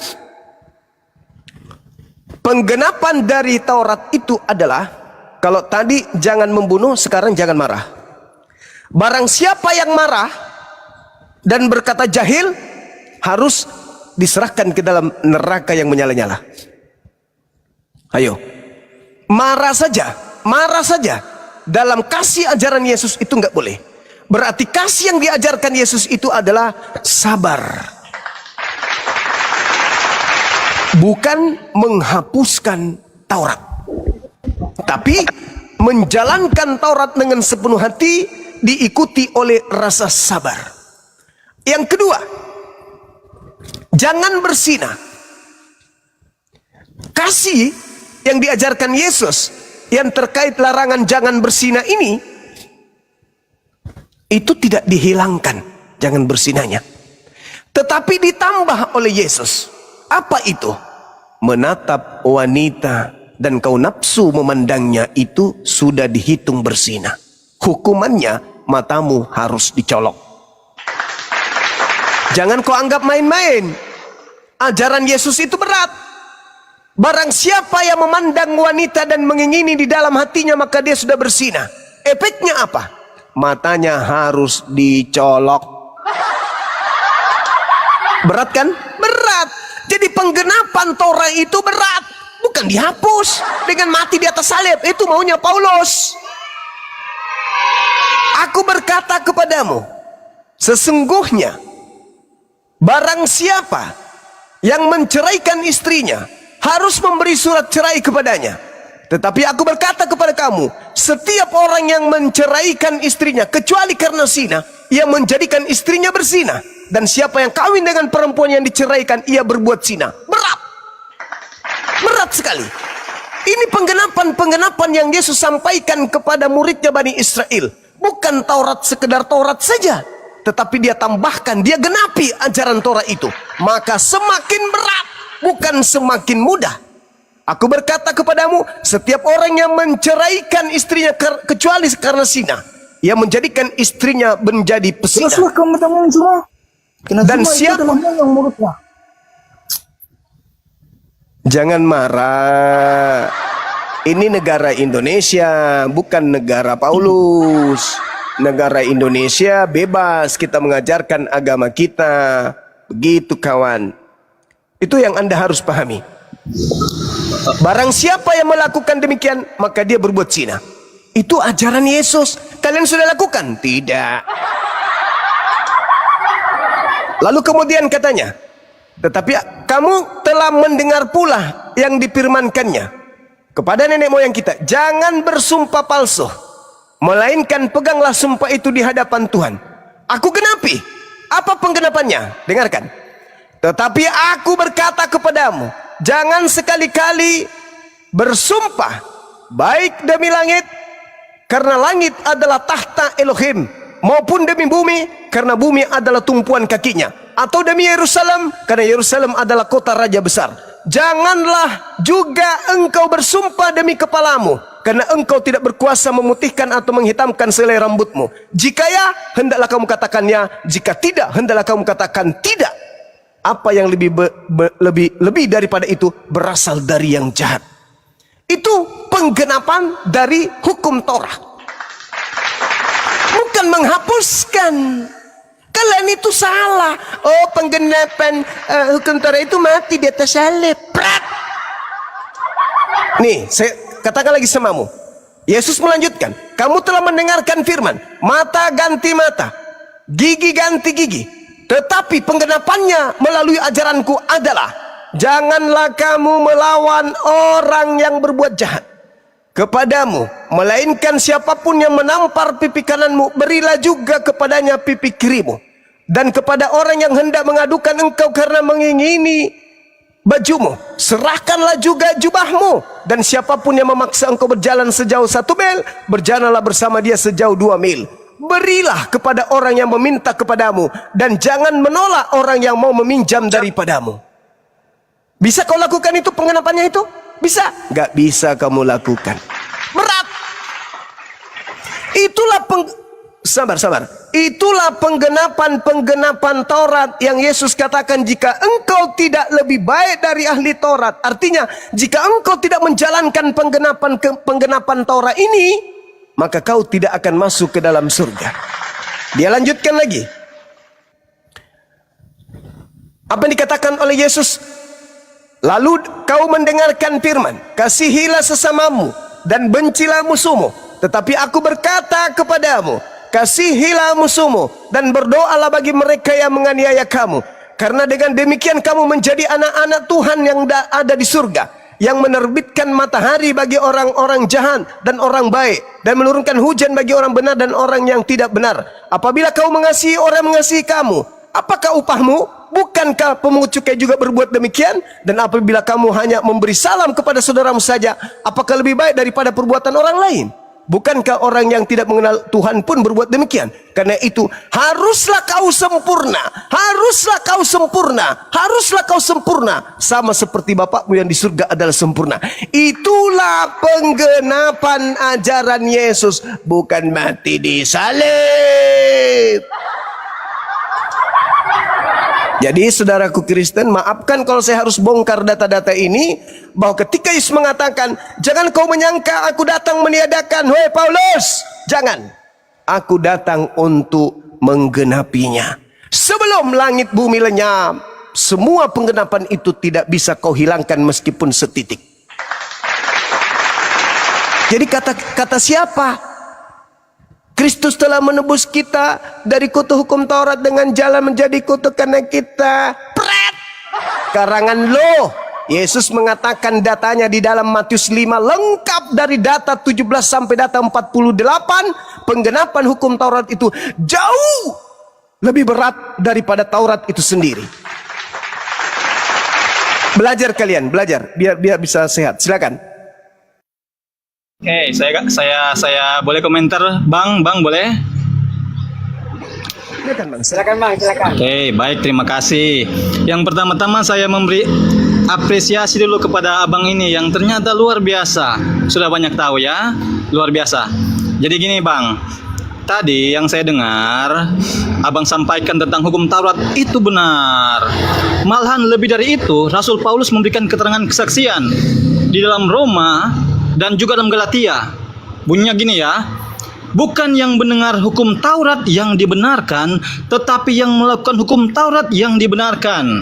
penggenapan dari Taurat itu adalah, kalau tadi jangan membunuh, sekarang jangan marah. Barang siapa yang marah dan berkata jahil, harus diserahkan ke dalam neraka yang menyala-nyala. Ayo, marah saja. Dalam kasih ajaran Yesus itu nggak boleh. Berarti kasih yang diajarkan Yesus itu adalah sabar. Bukan menghapuskan Taurat, tapi menjalankan Taurat dengan sepenuh hati, diikuti oleh rasa sabar. Yang kedua, jangan berzina. Kasih yang diajarkan Yesus yang terkait larangan jangan berzina ini, itu tidak dihilangkan jangan berzinanya, tetapi ditambah oleh Yesus. Apa itu? Menatap wanita dan kau nafsu memandangnya, itu sudah dihitung berzina. Hukumannya matamu harus dicolok. Jangan kau anggap main-main. Ajaran Yesus itu berat. Barang siapa yang memandang wanita dan mengingini di dalam hatinya, maka dia sudah berzina. Efeknya apa? Matanya harus dicolok. Berat kan? Berat. Jadi penggenapan Torah itu berat, bukan dihapus dengan mati di atas salib. Itu maunya Paulus. Aku berkata kepadamu, sesungguhnya barang siapa yang menceraikan istrinya harus memberi surat cerai kepadanya. Tetapi aku berkata kepada kamu, setiap orang yang menceraikan istrinya kecuali karena zina, ia menjadikan istrinya berzina. Dan siapa yang kawin dengan perempuan yang diceraikan, ia berbuat zina. Berat. Berat sekali. Ini penggenapan yang Yesus sampaikan kepada muridnya Bani Israel. Bukan Taurat sekedar Taurat saja, tetapi dia tambahkan, dia genapi ajaran Taurat itu. Maka semakin berat, bukan semakin mudah. Aku berkata kepadamu, setiap orang yang menceraikan istrinya kecuali karena zina, ia menjadikan istrinya menjadi pesina. Dan siapa yang mulutnya? Jangan marah. Ini negara Indonesia, bukan negara Paulus. Negara Indonesia bebas kita mengajarkan agama kita. Begitu kawan. Itu yang Anda harus pahami. Barang siapa yang melakukan demikian, maka dia berbuat zina. Itu ajaran Yesus. Kalian sudah lakukan? Tidak. Lalu kemudian katanya, tetapi kamu telah mendengar pula yang difirmankannya kepada nenek moyang kita, jangan bersumpah palsu, melainkan peganglah sumpah itu di hadapan Tuhan. Aku genapi. Apa penggenapannya? Dengarkan. Tetapi aku berkata kepadamu, jangan sekali-kali bersumpah baik demi langit, karena langit adalah tahta Elohim, maupun demi bumi, karena bumi adalah tumpuan kakinya, atau demi Yerusalem, karena Yerusalem adalah kota raja besar. Janganlah juga engkau bersumpah demi kepalamu, karena engkau tidak berkuasa memutihkan atau menghitamkan selai rambutmu. Jika ya, hendaklah kamu katakan ya. Jika tidak, hendaklah kamu katakan tidak. Apa yang lebih daripada itu berasal dari yang jahat. Itu penggenapan dari hukum Torah. Bukan menghapuskan. Kalian itu salah. Oh, penggenapan hukum Torah itu mati di atas salib. Prat. Nih, saya katakan lagi samamu. Yesus melanjutkan, kamu telah mendengarkan firman, mata ganti mata, gigi ganti gigi. Tetapi penggenapannya melalui ajaranku adalah, janganlah kamu melawan orang yang berbuat jahat kepadamu, melainkan siapapun yang menampar pipi kananmu, berilah juga kepadanya pipi kirimu. Dan kepada orang yang hendak mengadukan engkau karena mengingini bajumu, serahkanlah juga jubahmu. Dan siapapun yang memaksa engkau berjalan sejauh 1 mil, berjalanlah bersama dia sejauh 2 mil. Berilah kepada orang yang meminta kepadamu, dan jangan menolak orang yang mau meminjam daripadamu. Bisa kau lakukan itu, pengenapannya itu? Bisa? Gak bisa kamu lakukan. Berat. Itulah sabar. Itulah penggenapan Taurat yang Yesus katakan, jika engkau tidak lebih baik dari ahli Taurat. Artinya, jika engkau tidak menjalankan penggenapan Taurat ini, maka kau tidak akan masuk ke dalam surga. Dia lanjutkan lagi. Apa yang dikatakan oleh Yesus? Lalu kau mendengarkan firman, kasihilah sesamamu dan bencilah musuhmu. Tetapi aku berkata kepadamu, kasihilah musuhmu dan berdoalah bagi mereka yang menganiaya kamu. Karena dengan demikian kamu menjadi anak-anak Tuhan yang ada di surga, yang menerbitkan matahari bagi orang-orang jahat dan orang baik, dan menurunkan hujan bagi orang benar dan orang yang tidak benar. Apabila kau mengasihi orang mengasihi kamu, apakah upahmu? Bukankah pemungut cukai juga berbuat demikian? Dan apabila kamu hanya memberi salam kepada saudaramu saja, apakah lebih baik daripada perbuatan orang lain? Bukankah orang yang tidak mengenal Tuhan pun berbuat demikian? Karena itu haruslah kau sempurna, haruslah kau sempurna, haruslah kau sempurna, sama seperti Bapakmu yang di surga adalah sempurna. Itulah penggenapan ajaran Yesus, bukan mati di salib. Jadi saudaraku Kristen, maafkan kalau saya harus bongkar data-data ini, bahwa ketika Yesus mengatakan, jangan kau menyangka aku datang meniadakan, wahai Paulus, jangan. Aku datang untuk menggenapinya. Sebelum langit bumi lenyap, semua penggenapan itu tidak bisa kau hilangkan meskipun setitik. Jadi kata siapa? Kristus telah menebus kita dari kutu hukum Taurat dengan jalan menjadi kutu karena kita. Pret! Karangan lo. Yesus mengatakan datanya di dalam Matius 5 lengkap dari data 17 sampai data 48. Penggenapan hukum Taurat itu jauh lebih berat daripada Taurat itu sendiri. Belajar kalian, belajar biar bisa sehat. Silakan. Oke, saya boleh komentar, Bang boleh? Silakan Bang, silakan. Oke, baik, terima kasih. Yang pertama-tama saya memberi apresiasi dulu kepada Abang ini yang ternyata luar biasa. Sudah banyak tahu ya, luar biasa. Jadi gini Bang, tadi yang saya dengar Abang sampaikan tentang hukum Taurat itu benar. Malahan lebih dari itu, Rasul Paulus memberikan keterangan kesaksian di dalam Roma dan juga dalam Galatia. Bunyinya gini ya, bukan yang mendengar hukum Taurat yang dibenarkan, tetapi yang melakukan hukum Taurat yang dibenarkan.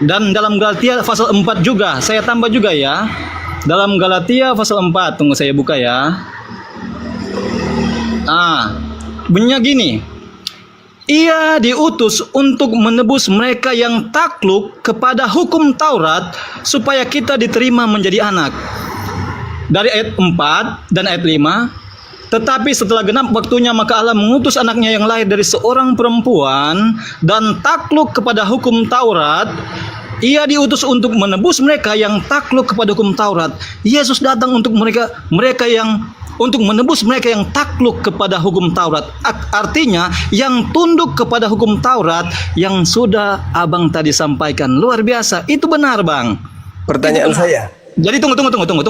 Dan dalam Galatia pasal 4 juga, saya tambah juga ya. Dalam Galatia pasal 4, tunggu saya buka ya. Bunyinya gini, ia diutus untuk menebus mereka yang takluk kepada hukum Taurat, supaya kita diterima menjadi anak. Dari ayat 4 dan ayat 5, tetapi setelah genap waktunya maka Allah mengutus anaknya yang lahir dari seorang perempuan dan takluk kepada hukum Taurat. Ia diutus untuk menebus mereka yang takluk kepada hukum Taurat. Yesus datang untuk mereka yang untuk menebus mereka yang takluk kepada hukum Taurat. Artinya yang tunduk kepada hukum Taurat yang sudah Abang tadi sampaikan. Luar biasa. Itu benar Bang. Pertanyaan saya, jadi tunggu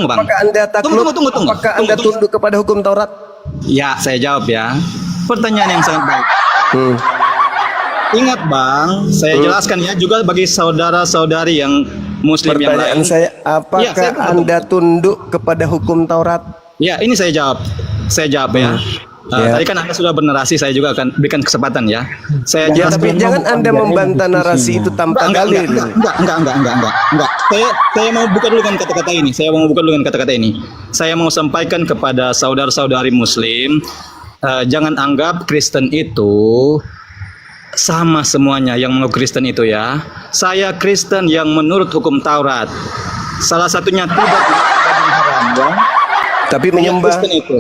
Bang. apakah Anda takluk? Apakah Anda tunduk kepada hukum Taurat? Ya, saya jawab ya. Pertanyaan yang sangat baik. Ingat Bang, saya jelaskan ya juga bagi saudara-saudari yang Muslim yang lain. Pertanyaan saya, apakah Anda tunduk kepada hukum Taurat? Ya, ini saya jawab ya. Tadi kan Anda sudah bernarasi, saya juga akan berikan kesempatan ya. Saya jelaskan. Tapi jangan Anda membantah narasi itu tanpa dalil. Enggak. Saya mau buka dulu dengan kata-kata ini. Saya mau sampaikan kepada saudara-saudari Muslim, jangan anggap Kristen itu sama semuanya yang mengaku Kristen itu ya. Saya Kristen yang menurut hukum Taurat. Salah satunya tidak daging haram ya. Tapi Saya menyembah, Kristen itu.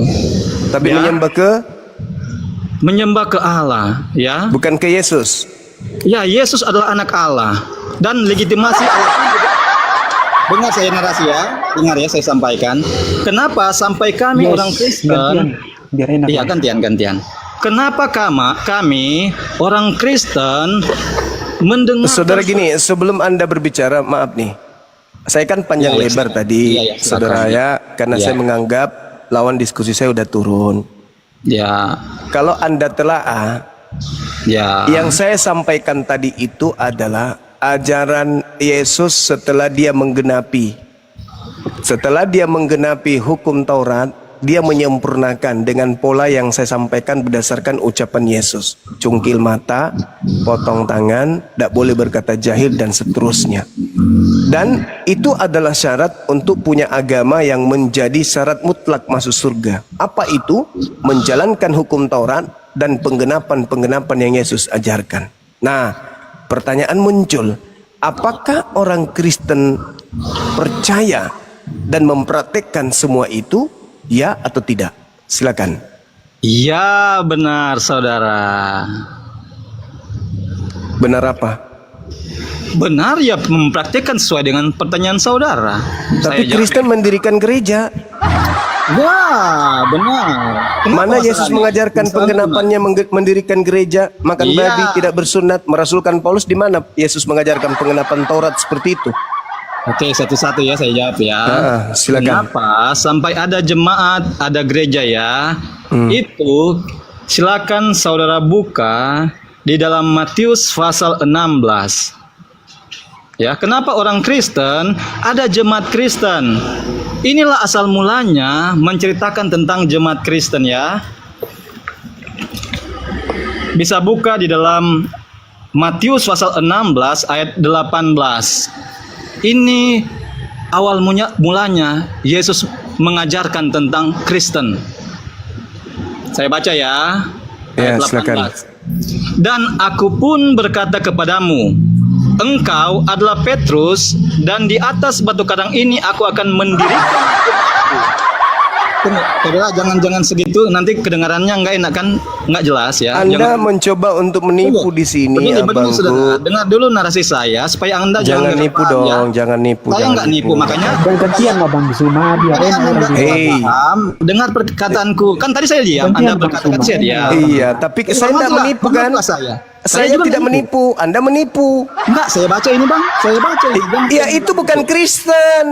tapi Ya. menyembah ke Allah ya. bukan ke Yesus. Ya, Yesus adalah anak Allah dan legitimasi Allah. Dengar saya narasi ya, dengar ya saya sampaikan. Kenapa sampai kami orang Kristen? Biar enak. Iya, gantian. Kenapa kami orang Kristen mendengar Saudara gini, sebelum Anda berbicara, maaf nih. Saya kan panjang Iya, lebar silakan. tadi, Iya, silakan. saudara ya, karena Iya. saya menganggap lawan diskusi saya udah turun. Ya, Kalau Anda telaah, ya. yang saya sampaikan tadi itu adalah ajaran Yesus setelah dia menggenapi hukum Taurat, dia menyempurnakan dengan pola yang saya sampaikan berdasarkan ucapan Yesus. Cungkil mata, potong tangan, tidak boleh berkata jahil dan seterusnya. Dan itu adalah syarat untuk punya agama yang menjadi syarat mutlak masuk surga. Apa itu? Menjalankan hukum Taurat dan penggenapan yang Yesus ajarkan. Nah, pertanyaan muncul, apakah orang Kristen percaya dan mempraktekkan semua itu? Ya atau tidak? Silakan. Ya, benar saudara. Benar apa? Benar ya, mempraktikkan sesuai dengan pertanyaan saudara. Tapi Saya jawab. Kristen mendirikan gereja. Ya, benar. Kenapa Mana Yesus masalahnya? mengajarkan Masalahnya penggenapannya mendirikan gereja, makan Iya. babi, tidak bersunat, merasulkan Paulus? Di mana Yesus mengajarkan penggenapan Taurat seperti itu? Oke, satu-satu ya saya jawab ya. Silakan. Kenapa sampai ada jemaat, ada gereja ya? Itu silakan saudara buka di dalam Matius pasal 16. Ya, kenapa orang Kristen ada jemaat Kristen? Inilah asal mulanya menceritakan tentang jemaat Kristen ya. Bisa buka di dalam Matius pasal 16 ayat 18. Ini awal mulanya Yesus mengajarkan tentang Kristen. Saya baca ya. Ya, Ayat silakan. 18. Dan aku pun berkata kepadamu, engkau adalah Petrus, dan di atas batu karang ini aku akan mendirikan jemaatku. Saudara, jangan segitu, nanti kedengarannya nggak enak kan, nggak jelas ya. Anda mencoba untuk menipu di sini, Begini, saudara. abangku. Dengar dulu narasi saya supaya Anda Jangan jangan nipu paham, dong, ya. jangan nipu. Saya jangan nggak nipu, makanya Dan gantian lah Bang Suma, biar enak. Anda Hei. paham. Dengar perkataanku. Kan tadi saya diam, Gantian, Anda Bang berkata Suma. saya diam. Iya, tapi saya tidak menipu kan? Saya juga tidak menipu, Anda menipu. Enggak, saya baca ini Bang. Saya baca ini. Bang. Iya, itu bukan Kristen.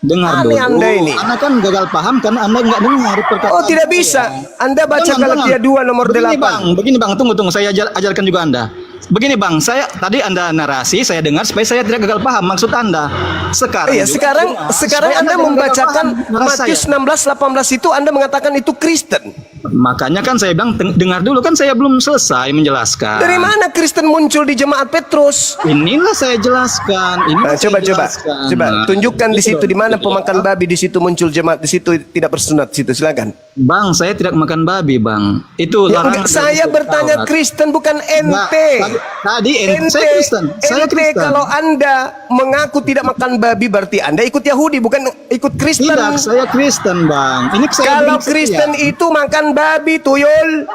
Dengar Aneh dulu. Anda ini. Anda kan gagal paham karena Anda nggak dengar perkataan. Oh, tidak saya. bisa. Anda baca Jangan, Galatia 2 nomor begini, 8. Begini Bang, tunggu. Saya ajarkan juga Anda. Begini Bang, saya tadi Anda narasi, saya dengar supaya saya tidak gagal paham maksud Anda. Sekarang Iya, juga sekarang dengar, sekarang supaya Anda tidak gagal membacakan paham narasi Matius saya. 16:18 itu Anda mengatakan itu Kristen. Makanya kan saya bilang dengar dulu, kan saya belum selesai menjelaskan. Dari mana Kristen muncul di jemaat Petrus? Inilah saya jelaskan. Inilah saya Coba jelaskan. Nah, tunjukkan di gitu situ di mana gitu pemakan ya. babi di situ muncul jemaat di situ tidak bersunat situ, silakan. Bang, saya tidak makan babi, Bang. Itu Ya, larangan. saya dari bertanya Taurat. Kristen bukan Enggak, ente. Tadi Ente, saya Kristen. Saya ente Kristen. kalau Anda mengaku tidak makan babi berarti Anda ikut Yahudi bukan ikut Kristen. Tidak, saya Kristen, Bang. Ini saya Kalau beri Kristen setia. itu makan babi, tuyul.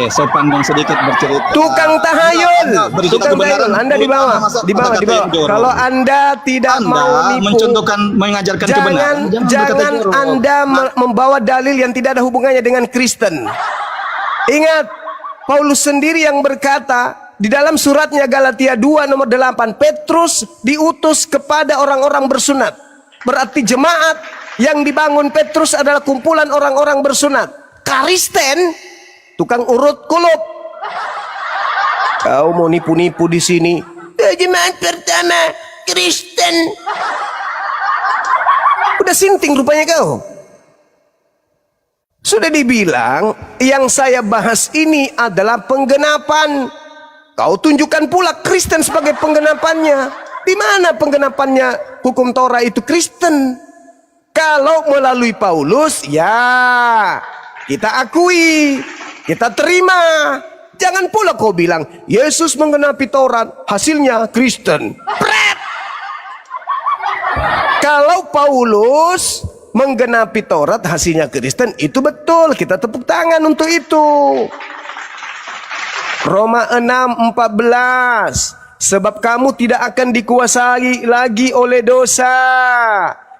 Sopan dong sedikit bercerita. Tukang tahayul, Anda berikan tukang kebenaran. tahayul. Anda di bawah, di bawah, di bawah. Kalau Anda tidak Anda mau nipu, mencontohkan, mengajarkan kebenaran. jangan berkata jorok. Anda membawa dalil yang tidak ada hubungannya dengan Kristen. Ingat, Paulus sendiri yang berkata di dalam suratnya Galatia 2 nomor 8, Petrus diutus kepada orang-orang bersunat. Berarti jemaat yang dibangun Petrus adalah kumpulan orang-orang bersunat. Kristen, tukang urut kulup. Kau mau nipu-nipu di sini. Jemaat pertama Kristen. Udah sinting rupanya kau. Sudah dibilang yang saya bahas ini adalah penggenapan. Kau tunjukkan pula Kristen sebagai penggenapannya. Di mana penggenapannya hukum Torah itu Kristen? Kalau melalui Paulus, ya kita akui, kita terima. Jangan pula kau bilang Yesus menggenapi Taurat, hasilnya Kristen. Pret! Kalau Paulus menggenapi Taurat, hasilnya Kristen, itu betul. Kita tepuk tangan untuk itu. Roma 6:14. Sebab kamu tidak akan dikuasai lagi oleh dosa,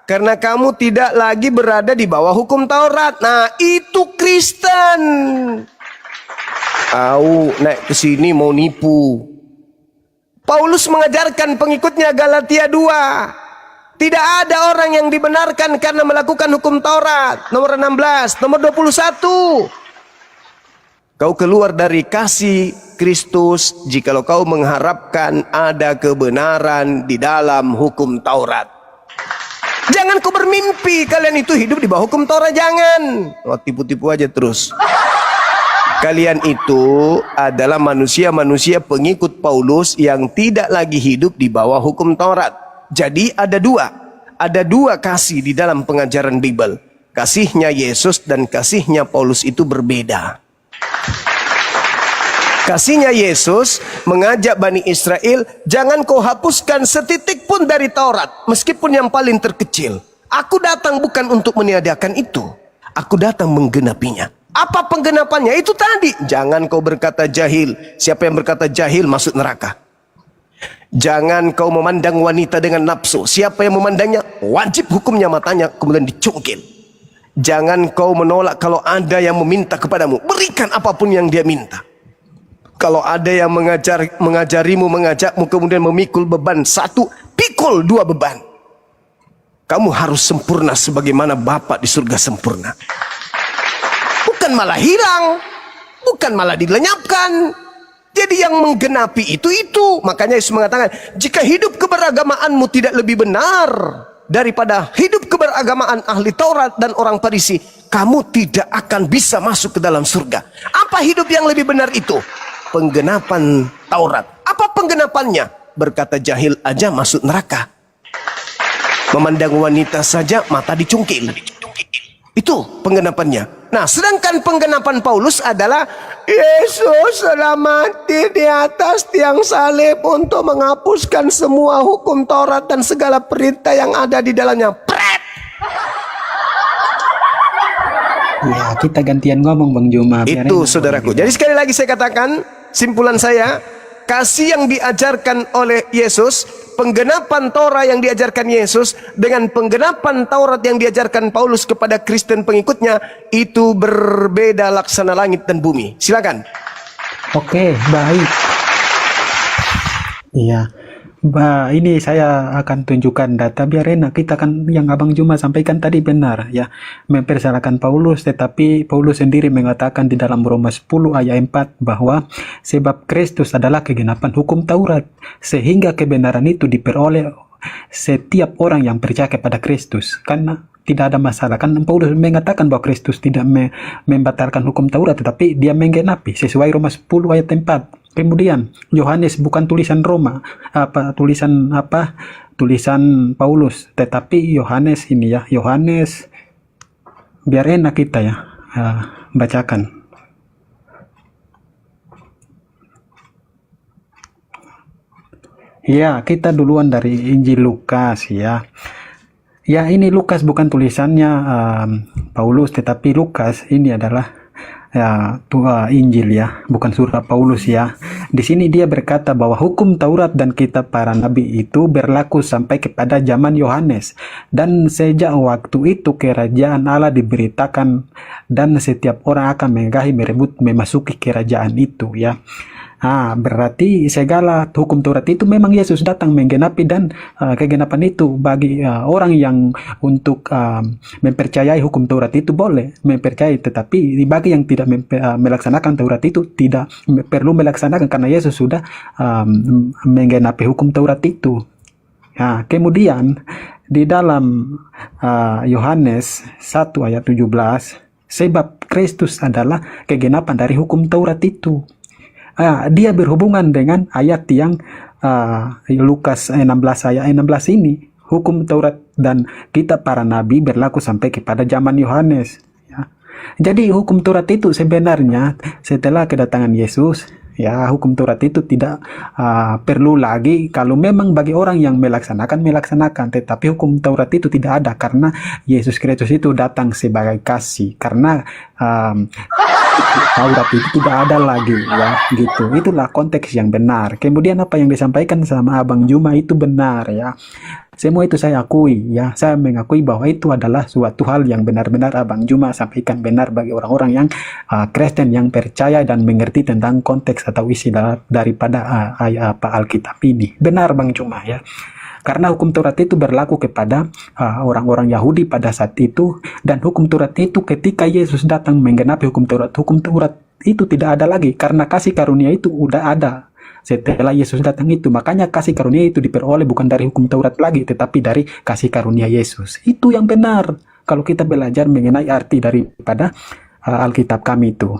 karena kamu tidak lagi berada di bawah hukum Taurat. Nah, itu Kristen. Naik ke sini mau nipu. Paulus mengajarkan pengikutnya Galatia 2. Tidak ada orang yang dibenarkan karena melakukan hukum Taurat. Nomor 16, nomor 21. Kau keluar dari kasih Kristus jikalau kau mengharapkan ada kebenaran di dalam hukum Taurat. Jangan kau bermimpi kalian itu hidup di bawah hukum Taurat, jangan. Tipu-tipu aja terus. Kalian itu adalah manusia-manusia pengikut Paulus yang tidak lagi hidup di bawah hukum Taurat. Jadi ada dua kasih di dalam pengajaran Bible. Kasihnya Yesus dan kasihnya Paulus itu berbeda. Kasihnya Yesus mengajak Bani Israel, jangan kau hapuskan setitik pun dari Taurat, meskipun yang paling terkecil. Aku datang bukan untuk meniadakan itu, aku datang menggenapinya. Apa penggenapannya? Itu tadi, jangan kau berkata jahil. Siapa yang berkata jahil masuk neraka. Jangan kau memandang wanita dengan nafsu. Siapa yang memandangnya, wajib hukumnya matanya kemudian dicungkil. Jangan kau menolak kalau ada yang meminta kepadamu, berikan apapun yang dia minta. Kalau ada yang mengajakmu kemudian memikul beban satu, pikul dua beban. Kamu harus sempurna sebagaimana Bapa di surga sempurna. Bukan malah hilang, bukan malah dilenyapkan. Jadi yang menggenapi itu. Makanya Yesus mengatakan, jika hidup keberagamaanmu tidak lebih benar daripada hidup keberagamaan ahli Taurat dan orang Farisi, kamu tidak akan bisa masuk ke dalam surga. Apa hidup yang lebih benar itu? Penggenapan Taurat. Apa penggenapannya? Berkata jahil aja masuk neraka. Memandang wanita saja mata dicungkil. Itu penggenapannya. Nah, sedangkan penggenapan Paulus adalah Yesus telah mati di atas tiang salib untuk menghapuskan semua hukum Taurat dan segala perintah yang ada di dalamnya. Pret! Ya, kita gantian ngomong Bang Juma. Itu saudaraku. Jadi sekali lagi saya katakan, simpulan saya, kasih yang diajarkan oleh Yesus, penggenapan Taurat yang diajarkan Yesus dengan penggenapan Taurat yang diajarkan Paulus kepada Kristen pengikutnya, itu berbeda laksana langit dan bumi. Silakan. Oke, baik. Iya. Ini saya akan tunjukkan data biar enak. Kita kan yang Abang Juma sampaikan tadi benar ya. Mempersalahkan Paulus, tetapi Paulus sendiri mengatakan di dalam Roma 10 ayat 4 bahwa sebab Kristus adalah kegenapan hukum Taurat, sehingga kebenaran itu diperoleh setiap orang yang percaya kepada Kristus. Karena tidak ada masalah. Kan Paulus mengatakan bahwa Kristus tidak membatalkan hukum Taurat, tetapi dia menggenapi sesuai Roma 10 ayat 4. Kemudian Yohanes bukan tulisan Roma, tulisan Paulus, tetapi Yohanes ini ya, Yohanes biar enak kita ya bacakan. Ya, kita duluan dari Injil Lukas ya. Ya, ini Lukas bukan tulisannya Paulus, tetapi Lukas ini adalah Injil ya, bukan surat Paulus ya. Di sini dia berkata bahwa hukum Taurat dan kitab para nabi itu berlaku sampai kepada zaman Yohanes, dan sejak waktu itu kerajaan Allah diberitakan dan setiap orang akan menggahi merebut memasuki kerajaan itu ya. Berarti segala hukum Taurat itu memang Yesus datang menggenapi, dan kegenapan itu bagi orang yang untuk mempercayai hukum Taurat itu boleh mempercayai, tetapi bagi yang tidak melaksanakan Taurat itu tidak perlu melaksanakan karena Yesus sudah menggenapi hukum Taurat itu. Kemudian di dalam Yohanes 1 ayat 17, sebab Kristus adalah kegenapan dari hukum Taurat itu. Dia berhubungan dengan ayat yang Lukas 16 ayat 16 ini. Hukum Taurat dan kitab para nabi berlaku sampai kepada zaman Yohanes ya. Jadi hukum Taurat itu sebenarnya setelah kedatangan Yesus, ya hukum Taurat itu tidak perlu lagi kalau memang bagi orang yang melaksanakan, tetapi hukum Taurat itu tidak ada karena Yesus Kristus itu datang sebagai kasih, karena Taurat itu tidak ada lagi, ya gitu. Itulah konteks yang benar. Kemudian apa yang disampaikan sama Abang Juma itu benar, ya. Semua itu saya akui, ya. Saya mengakui bahwa itu adalah suatu hal yang benar-benar Abang Juma sampaikan benar bagi orang-orang yang Kristen, yang percaya dan mengerti tentang konteks atau isi daripada Alkitab ini. Benar Bang Juma, ya. Karena hukum Taurat itu berlaku kepada orang-orang Yahudi pada saat itu, dan hukum Taurat itu ketika Yesus datang menggenapi hukum Taurat itu tidak ada lagi karena kasih karunia itu udah ada setelah Yesus datang itu. Makanya kasih karunia itu diperoleh bukan dari hukum Taurat lagi, tetapi dari kasih karunia Yesus. Itu yang benar kalau kita belajar mengenai arti daripada Alkitab kami itu.